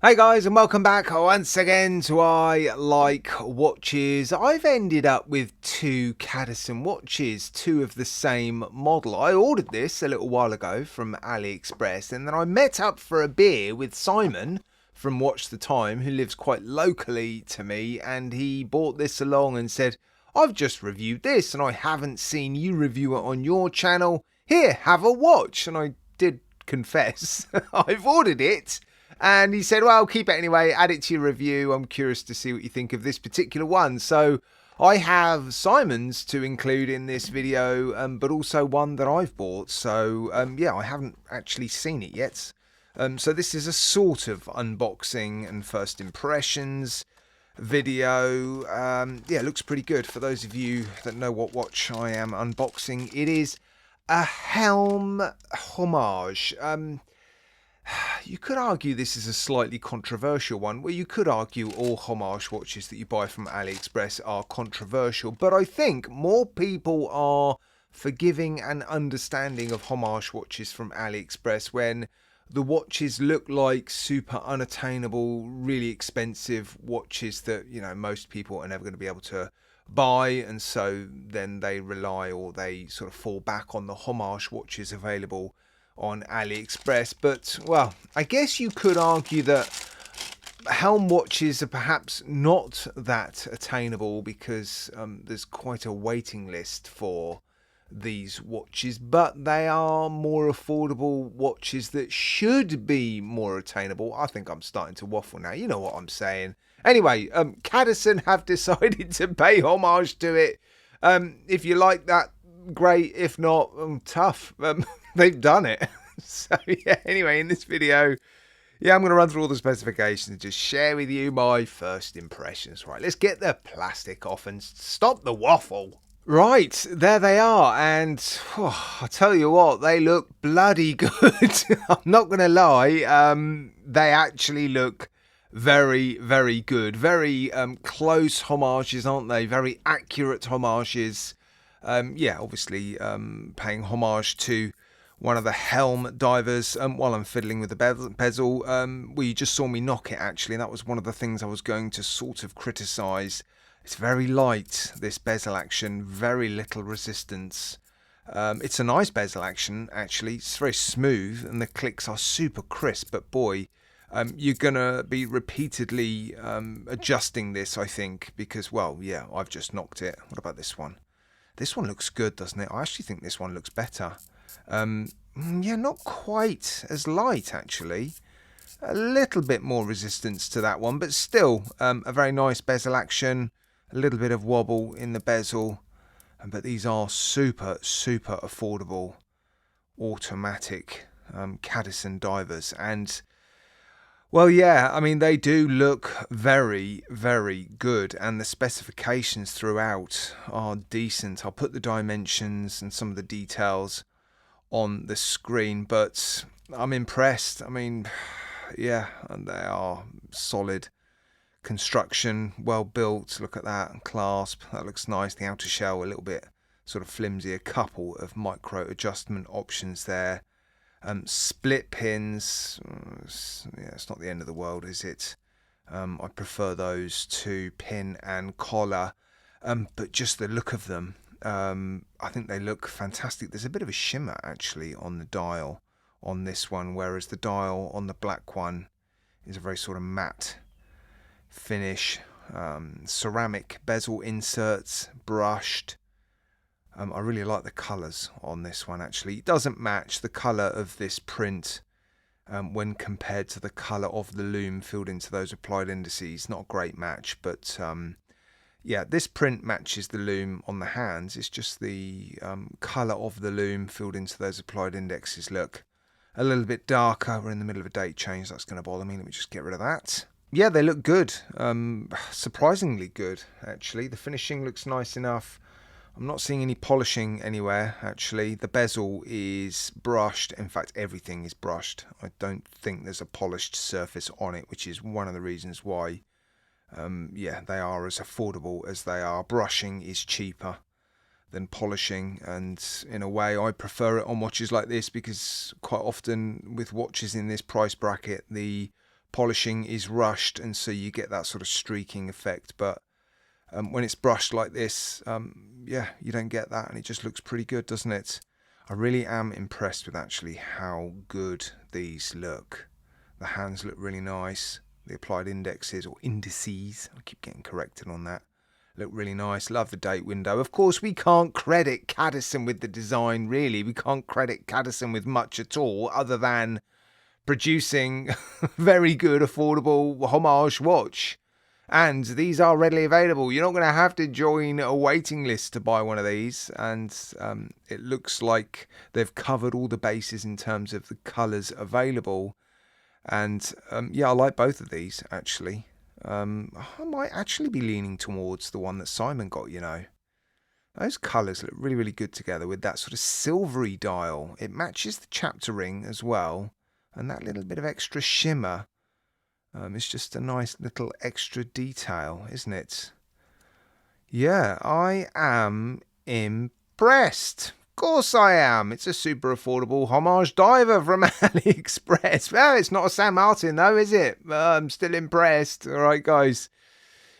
Hey guys, and welcome back once again to I Like Watches. I've ended up with two Cadison watches, two of the same model. I ordered this a little while ago from AliExpress, and then I met up for a beer with Simon from Watch the Time, who lives quite locally to me, and he bought this along and said, I've just reviewed this and I haven't seen you review it on your channel. Here, have a watch. And I did confess, I've ordered it. And he said, well, keep it anyway, add it to your review. I'm curious to see what you think of this particular one. So I have Simon's to include in this video, but also one that I've bought. So yeah, I haven't actually seen it yet. So this is a sort of unboxing and first impressions video. Yeah, it looks pretty good. For those of you that know what watch I am unboxing, it is a Helm homage. You could argue this is a slightly controversial one, where you could argue all homage watches that you buy from AliExpress are controversial, but I think more people are forgiving and understanding of homage watches from AliExpress when the watches look like super unattainable, really expensive watches that, you know, most people are never going to be able to buy, and so then they rely or they sort of fall back on the homage watches available on AliExpress. But, well, I guess you could argue that Helm watches are perhaps not that attainable because there's quite a waiting list for these watches, but they are more affordable watches that should be more attainable. I think I'm starting to waffle now. You know what I'm saying. Anyway, Cadison have decided to pay homage to it. If you like that, great. If not, tough. They've done it. So yeah, anyway, in this video, yeah, I'm going to run through all the specifications and just share with you my first impressions. Right, let's get the plastic off and stop the waffle. Right, there they are, and I tell you what, they look bloody good. I'm not going to lie, they actually look very, very good. Very close homages, aren't they? Very accurate homages. Yeah, obviously paying homage to one of the Helm divers while I'm fiddling with the bezel. Well, you just saw me knock it, actually. That was one of the things I was going to sort of criticise. It's very light, this bezel action, very little resistance. It's a nice bezel action, actually. It's very smooth and the clicks are super crisp, but boy, you're going to be repeatedly adjusting this, I think, because, well, yeah, I've just knocked it. What about this one? This one looks good, doesn't it? I actually think this one looks better. Yeah, not quite as light, actually. A little bit more resistance to that one, but still a very nice bezel action. A little bit of wobble in the bezel, but these are super, super affordable automatic Cadison divers. And, well, yeah, I mean, they do look very, very good, and the specifications throughout are decent. I'll put the dimensions and some of the details on the screen, but I'm impressed. I mean, yeah, and they are solid construction, well built. Look at that clasp, that looks nice. The outer shell a little bit sort of flimsy, a couple of micro adjustment options there. Split pins, yeah, it's not the end of the world, is it? I prefer those to pin and collar, but just the look of them, I think they look fantastic. There's a bit of a shimmer actually on the dial on this one, whereas the dial on the black one is a very sort of matte finish. Ceramic bezel inserts, brushed. I really like the colours on this one, actually. It doesn't match the colour of this print when compared to the colour of the loom filled into those applied indices. Not a great match, but yeah, this print matches the loom on the hands. It's just the colour of the loom filled into those applied indexes look a little bit darker. We're in the middle of a date change. That's going to bother me. Let me just get rid of that. Yeah, they look good. Surprisingly good, actually. The finishing looks nice enough. I'm not seeing any polishing anywhere, actually. The bezel is brushed. In fact, everything is brushed. I don't think there's a polished surface on it, which is one of the reasons why, yeah, they are as affordable as they are. Brushing is cheaper than polishing, and in a way I prefer it on watches like this, because quite often with watches in this price bracket, the polishing is rushed, and so you get that sort of streaking effect. But when it's brushed like this, yeah, you don't get that, and it just looks pretty good, doesn't it? I really am impressed with actually how good these look. The hands look really nice. The applied indexes, or indices, I keep getting corrected on that, look really nice. Love the date window. Of course, we can't credit Cadison with the design, really. We can't credit Cadison with much at all, other than producing very good, affordable homage watch. And these are readily available. You're not going to have to join a waiting list to buy one of these. And it looks like they've covered all the bases in terms of the colours available. And yeah, I like both of these, actually. I might actually be leaning towards the one that Simon got, you know. Those colours look really, really good together with that sort of silvery dial. It matches the chapter ring as well. And that little bit of extra shimmer. It's just a nice little extra detail, isn't it? Yeah, I am impressed. Of course I am. It's a super affordable homage diver from AliExpress. Well, it's not a San Martin though, is it? I'm still impressed. All right, guys.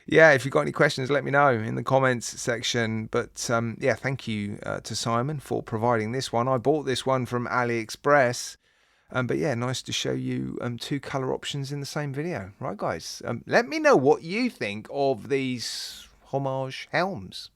Yeah, if you've got any questions, let me know in the comments section. But yeah, thank you to Simon for providing this one. I bought this one from AliExpress. But yeah, nice to show you two colour options in the same video. Right, guys? Let me know what you think of these homage helms.